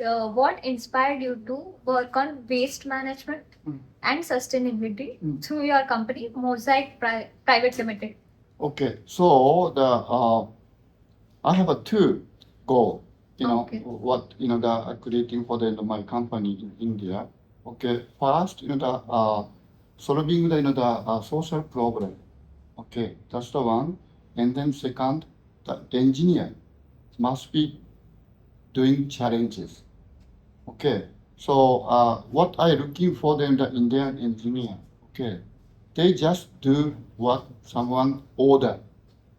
what inspired you to work on waste management and sustainability through your company, MOSAIQUE Private Limited? Okay, so I have a two goal. Okay. What the creating for my company in India. Okay, first solving the social problem. Okay, that's the one. And then second, the engineer must be doing challenges. Okay, so what I looking for them the Indian engineer. Okay, they just do what someone order.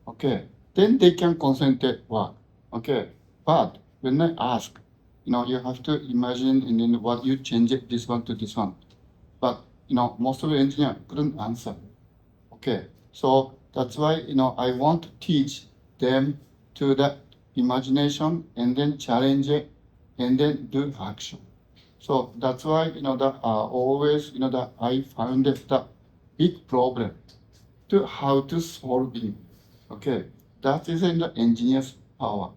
Okay, then they can concentrate work. Okay, but when I ask, you have to imagine and then what you change it this one to this one. But most of the engineer couldn't answer. Okay, so that's why I want to teach them to the imagination and then challenge it and then do action. So that's why that always that I found it the big problem to how to solve it. Okay, that is in the engineer's power.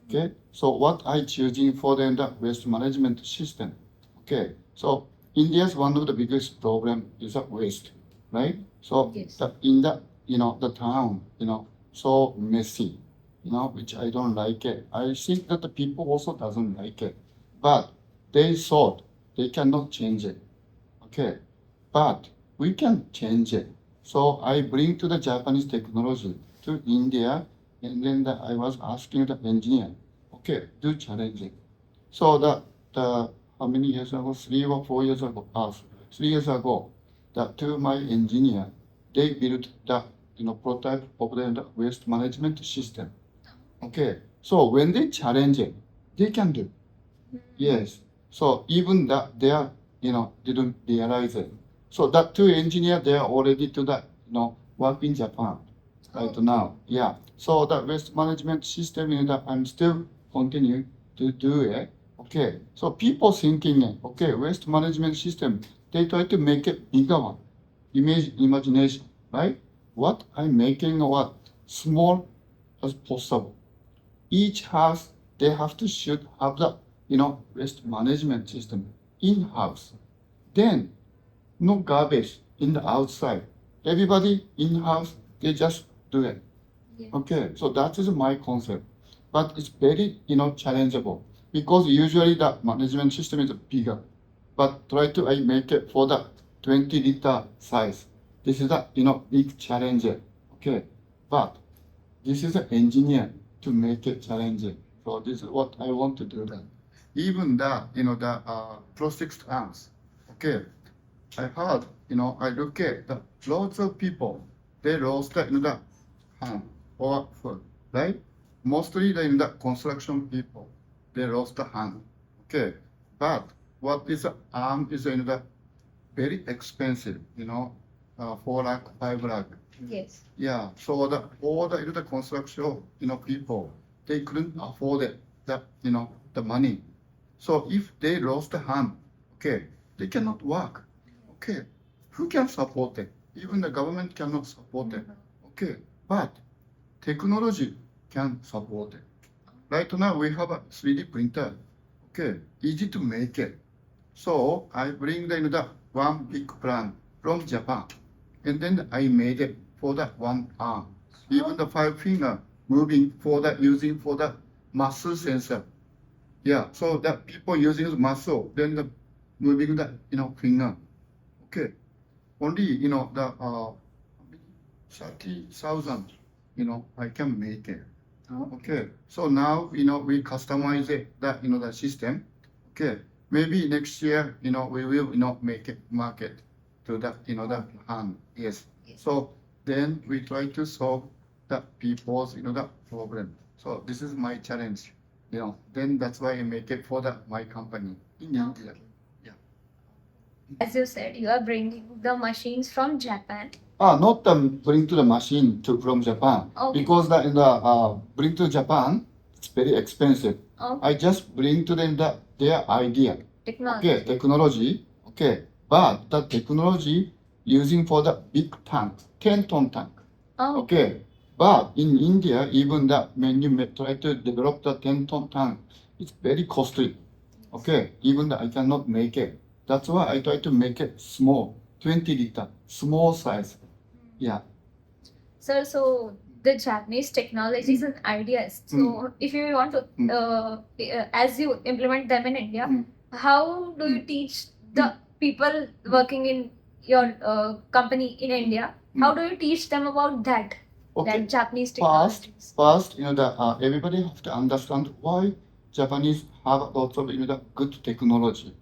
Okay, so what I choosing for the waste management system. Okay, so India's one of the biggest problem is the waste, right? So Yes. in the the town, so messy, which I don't like it. I think that the people also doesn't like it, but they thought they cannot change it. Okay, but we can change it. So I bring to the Japanese technology to India, and then I was asking the engineer, okay, do challenging. So the how many years ago? 3 or 4 years ago. 3 years ago, the to my engineer, they built the prototype of the waste management system. Okay, so when they challenge it, they can do. Yes. So even that they are, didn't realize it. So that two engineer they are already to that, work in Japan right now. Yeah. So that waste management system that I'm still continue to do it. Okay. So people thinking, okay, waste management system, they try to make it bigger one. Imagination, right? What I'm making what small as possible. Each house they have to should have the waste management system in house. Then no garbage in the outside. Everybody in house they just do it. Yes. Okay, so that is my concept. But it's very challengeable because usually the management system is bigger. But try to I make it for the 20-liter size. This is a big challenge. Okay, but this is an engineer to make it challenging. So this is what I want to do. That even the prosthetics arms. Okay, I heard I look at the lots of people they lost the hand or foot, right? Mostly the construction people they lost the hand. Okay, but what is the arm is the very expensive. 4 lakh, 5 lakh. Yes. Yeah, so all the construction, people, they couldn't afford it, the money. So if they lost the hand, okay, they cannot work. Okay, who can support it? Even the government cannot support it. Okay, but technology can support it. Right now we have a 3D printer. Okay, easy to make it. So I bring the one big plan from Japan, and then I made it for that one arm. Even the 5 finger moving for that using for the muscle sensor. Yeah, so that people using the muscle, then the moving the finger. Okay, only the 30,000. I can make it. Okay, so now we customize it that the system. Okay, maybe next year we will make it market to that the hand. Yes. So then we try to solve the people's the problem. So this is my challenge. Then that's why I make it for my company in India. Yeah. As you said, you are bringing the machines from Japan. Not bring to the machine from Japan. Okay. Because in the bring to Japan, it's very expensive. Okay. I just bring to them their idea. Technology. Okay, technology. Okay, but the technology using for the big tank, 10-ton tank. Oh. Okay, but in India, even that when you try to develop the 10-ton tank, it's very costly. Okay, even I cannot make it. That's why I try to make it small, 20 liter, small size. Yeah. Sir, so the Japanese technologies and ideas. So if you want to, as you implement them in India, how do you teach the people working in your company in India? How do you teach them about that? Okay. That Japanese First, technologies. first, everybody have to understand why Japanese have lots of the good technology.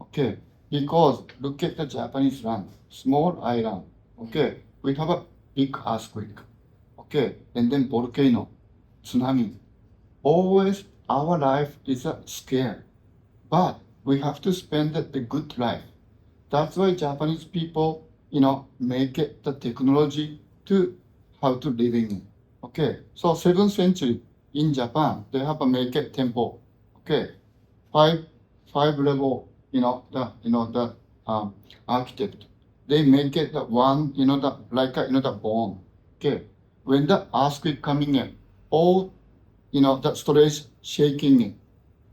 Okay, because look at the Japanese land, small island. Okay, we have a big earthquake. Okay, and then volcano, tsunami. Always our life is a scare, but we have to spend the good life. That's why Japanese people, make it the technology to how to living. Okay, so 7th century in Japan, they have a make it temple. Okay, five level, the architect. They make it the one, the bone. Okay, when the earthquake coming in, all, the storage shaking.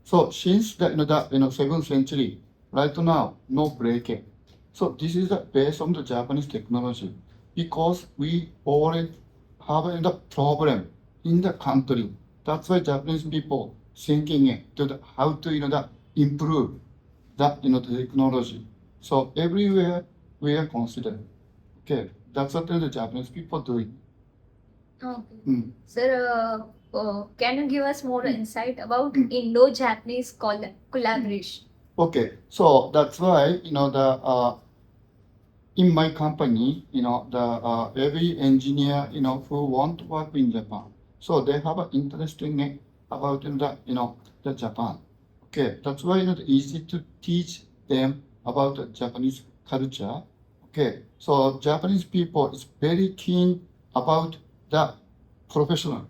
So since the 7th century, right now, no breaking. So this is based on the Japanese technology because we already have the problem in the country. That's why Japanese people thinking how to improve that the technology. So everywhere we are considered. Okay, that's what the Japanese people doing. Okay. Sir, can you give us more insight about Indo-Japanese collaboration? Okay, so that's why in my company, every engineer, who want to work in Japan, so they have an interest in it about the Japan. Okay, that's why it's easy to teach them about the Japanese culture. Okay, so Japanese people is very keen about the professional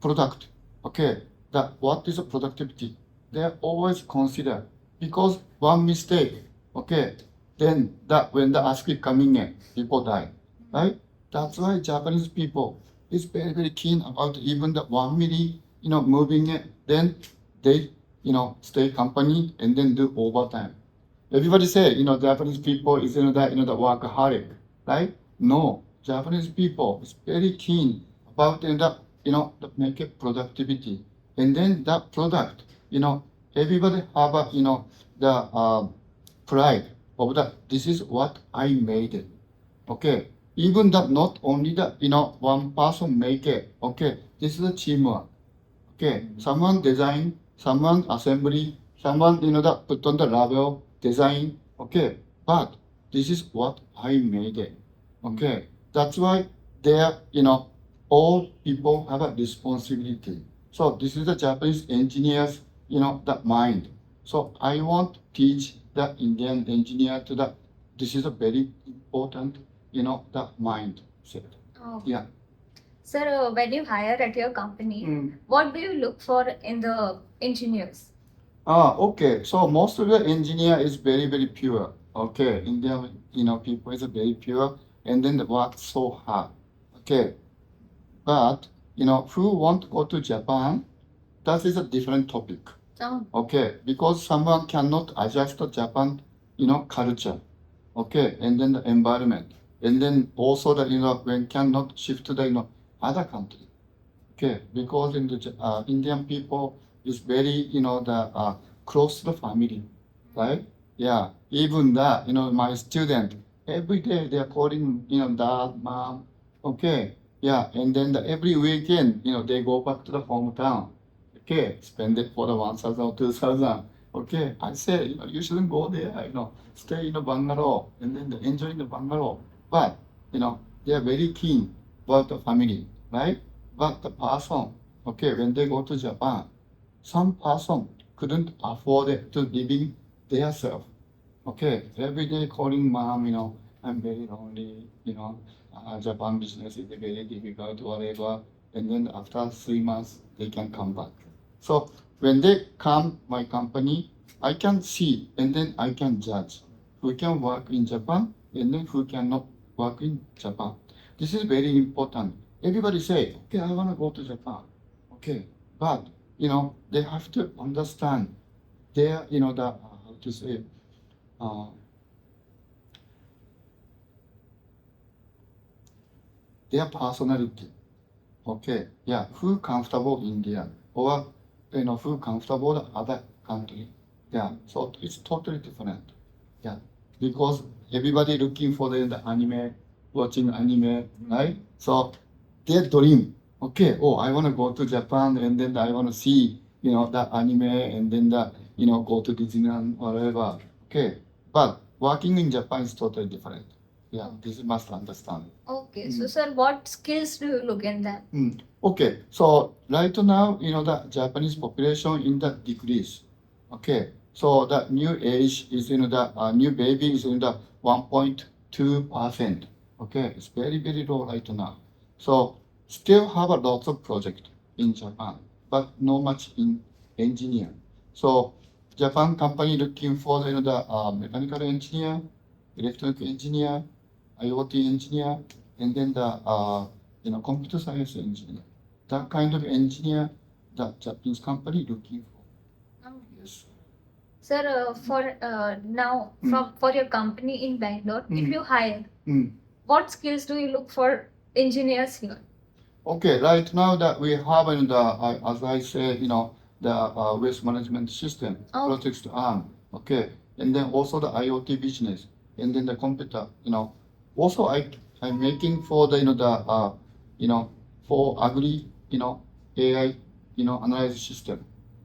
product. Okay, that what is the productivity? They always consider because one mistake. Okay, then that when the earthquake coming in, people die, right? That's why Japanese people is very keen about even the 1 milli, moving it. Then they, stay company and then do overtime. Everybody say, Japanese people is the workaholic, right? No, Japanese people is very keen about the make it productivity, and then that product, everybody have a the pride of that. This is what I made it. Okay, even that not only the one person make it. Okay, this is a teamwork. Okay, someone design, someone assembly, someone that put on the label design. Okay, but this is what I made it. Okay, that's why there all people have a responsibility. So this is the Japanese engineers that mind. So I want to teach the Indian engineer to that. This is a very important that mindset. Oh. Yeah. Sir, when you hire at your company, what do you look for in the engineers? Okay. So most of the engineer is very pure. Okay. Indian, people is very pure and then they work so hard. Okay. But, who want to go to Japan, that is a different topic. Oh. Okay. Because someone cannot adjust to Japan, culture. Okay. And then the environment. And then also the, when cannot shift to the, other country. Okay, because in the Indian people is very close to the family, right? Yeah, even that my student every day they are calling dad, mom, okay, yeah, and then every weekend they go back to the hometown, okay, spend it for the 1,000 or 2,000, okay. I say you shouldn't go there, stay in the bungalow and then enjoy the bungalow, but they are very keen about the family, right? But the person, okay, when they go to Japan, some person couldn't afford it to living their self. Okay, every day calling mom, I'm very lonely, Japan business is very difficult, whatever. And then after 3 months, they can come back. So when they come my company, I can see and then I can judge who can work in Japan and then who cannot work in Japan. This is very important. Everybody say, okay, I want to go to Japan. Okay, but they have to understand their, the, how to say, uh, their personality. Okay, yeah, who comfortable India or, who comfortable the other country. Yeah, so it's totally different. Yeah, because everybody looking for the anime, watching anime, right? So their dream, okay, oh, I want to go to Japan and then I want to see, the anime and then go to Disneyland, whatever. Okay, but working in Japan is totally different. Yeah, this you must understand. Okay, so sir, what skills do you look in that? Okay, so right now, the Japanese population in the decrease. Okay, so the new age is, the new baby is in the 1.2%. Okay, it's very, very low right now. So still have a lot of project in Japan, but not much in engineer. So Japan company looking for, the mechanical engineer, electronic engineer, IoT engineer, and then the computer science engineer. That kind of engineer that Japanese company looking for. Oh. Yes. Sir, for now, for your company in Bangalore, if you hire, what skills do you look for engineers here? Okay, right now that we have in the, as I said, the waste management system, projects to arm, okay, and then also the IoT business, and then the computer, also I'm making for the, for agri, AI, analysis system,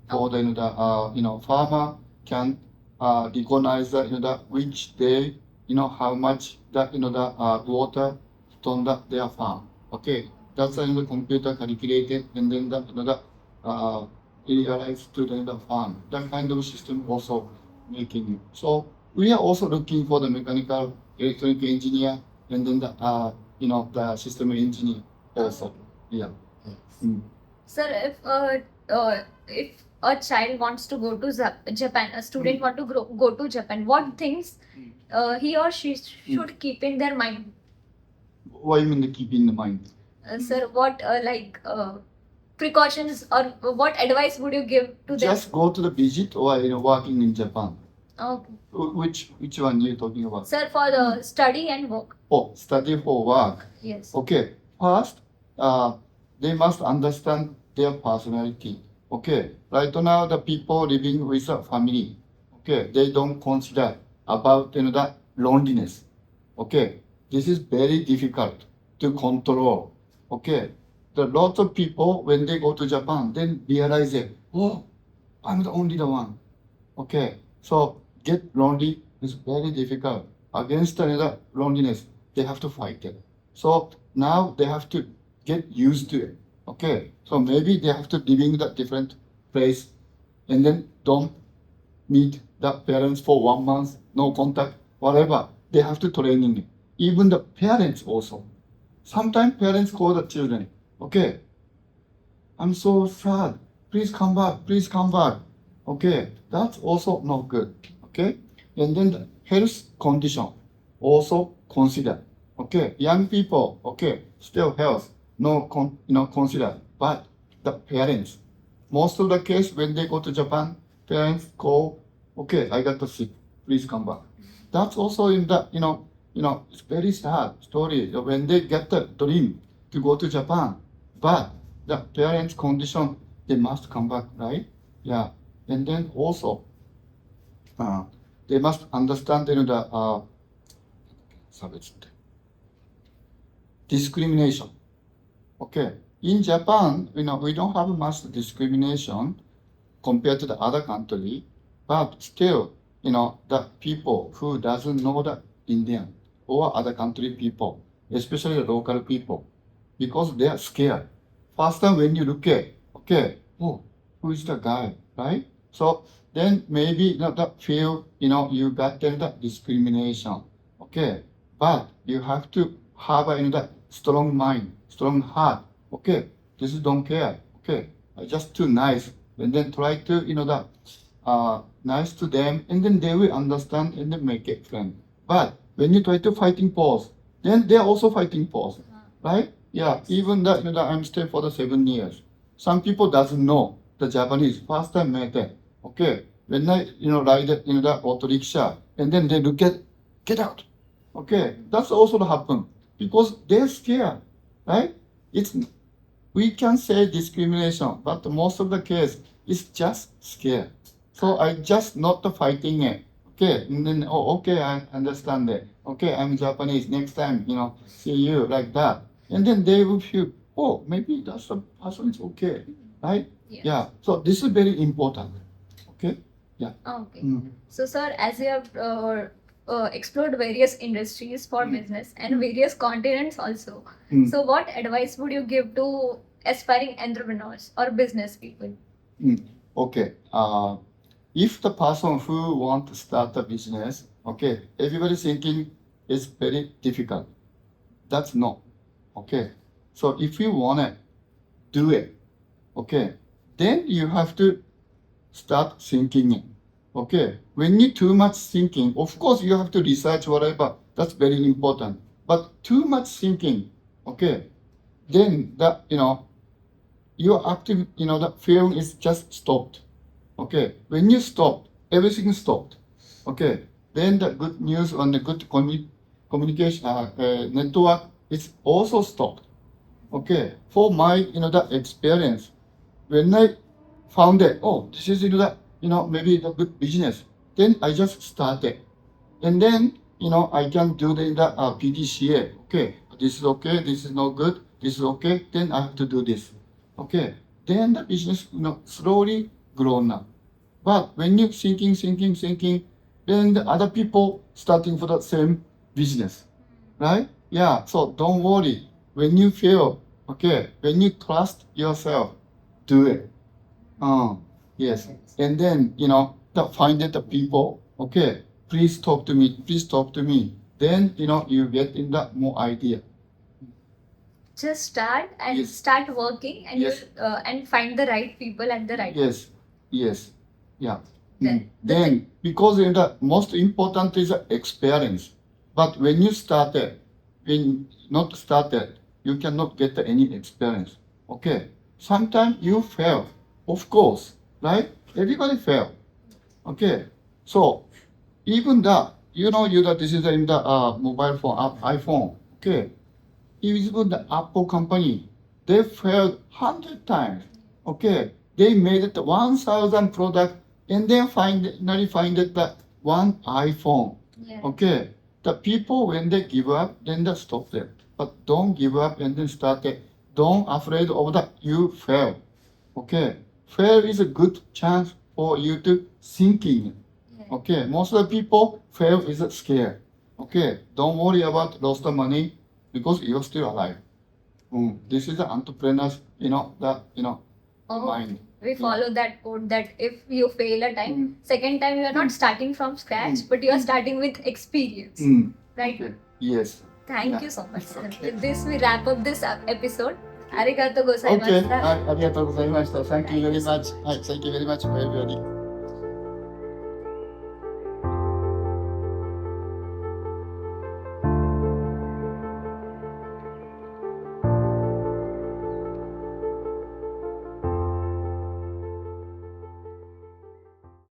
for the, farmer can recognize that, which day, how much that, the water from their farm, okay. That's the computer calculated and then the realized to the farm. That kind of system also making it. So we are also looking for the mechanical electronic engineer and then the the system engineer also. Yeah. Sir, if a child wants to go to Japan, a student want to go to Japan, what things he or she should keep in their mind? What do you mean to keep in mind? Sir, what precautions or what advice would you give to them? Just go to the visit or working in Japan. Okay. Which one you talking about? Sir, for the study and work. Oh, study for work. Yes. Okay. First, they must understand their personality. Okay. Right now, the people living with a family. Okay. They don't consider about the loneliness. Okay. This is very difficult to control. Okay. The lots of people when they go to Japan, then realize it. Oh, I'm the only the one. Okay. So get lonely is very difficult. Against another loneliness, they have to fight it. So now they have to get used to it. Okay. So maybe they have to living in a different place and then don't meet the parents for 1 month, no contact, whatever. They have to training it. Even the parents also. Sometimes parents call the children, okay, I'm so sad. Please come back. Please come back. Okay, that's also not good. Okay, and then the health condition also consider. Okay, young people. Okay, still health no consider, but the parents. Most of the case when they go to Japan, parents call. Okay, I got the sick. Please come back. That's also in the it's very sad story when they get the dream to go to Japan, but the parents' condition, they must come back, right? Yeah. And then also, they must understand the discrimination. Okay. In Japan, we don't have much discrimination compared to the other country, but still, the people who doesn't know the Indian or other country people, especially the local people, because they are scared. First time when you look at, okay, oh, who is the guy, right? So then maybe that feel, you got that discrimination, okay? But you have to have that strong mind, strong heart, okay? This is don't care, okay? Just too nice, and then try to, that nice to them, and then they will understand and then make it friend. But when you try to fighting pause, then they are also fighting pause, right? Yeah, even that, I'm staying for the 7 years. Some people doesn't know the Japanese. First time met them. Okay, when I, ride in the auto rickshaw, and then they look at, get out. Okay, that's also happen because they're scared, right? We can say discrimination, but most of the case it's just scared. So I just not fighting it. Okay, and then okay, I understand it. Okay, I'm Japanese. Next time, see you like that, and then they will feel, oh, maybe that's the person is okay, right? Yes. Yeah. So this is very important. Okay. Yeah. Okay. Mm. So, sir, as you have explored various industries for business and various continents also, Mm. so what advice would you give to aspiring entrepreneurs or business people? Okay. If the person who want to start a business, okay, everybody thinking it's very difficult. That's no. Okay. So if you wanna do it, okay, then you have to start thinking it. Okay. When you too much thinking, of course you have to research whatever. That's very important. But too much thinking, okay, then that your active, the film is just stopped. Okay, when you stop, everything stopped. Okay, then the good news on the good communication network is also stopped. Okay, for my the experience, when I found that this is maybe the good business, then I just started, and then I can do the PDCA. Okay, this is okay, this is not good, this is okay. Then I have to do this. Okay, then the business slowly grown up. But when you thinking, then the other people starting for the same business, right? Yeah. So don't worry. When you fail, okay, when you trust yourself, do it. Yes. And then find the people. Okay, please talk to me. Please talk to me. Then you get in that more idea. Just start and Yes. start working, and Yes. and find the right people at the right time. Yes. Yes. Yeah. Then Because the most important is the experience. But when you started, when not started, you cannot get any experience. Okay. Sometimes you fail, of course, right? Everybody fail. Okay. So even that, this is in the mobile phone, iPhone. Okay. Even the Apple company, they failed 100 times. Okay, they made it 1,000 product and then finally find it that one iPhone. yeah. Okay, the people when they give up, then they stop there. But don't give up and then start it. Don't afraid of that you fail. Okay, fail is a good chance for you to thinking. Yeah. Okay, most of the people fail is scared. Okay, don't worry about lost the money because you're still alive. This is the entrepreneurs, mind. We follow that code that if you fail a time, second time you are not starting from scratch, but you are starting with experience. Right? Okay. Yes. Thank you so much, sir. Okay. With this, we wrap up this episode. Arigato Okay. gozaimashita. Arigatou gozaimashita. Thank you very much. Thank you very much for everybody.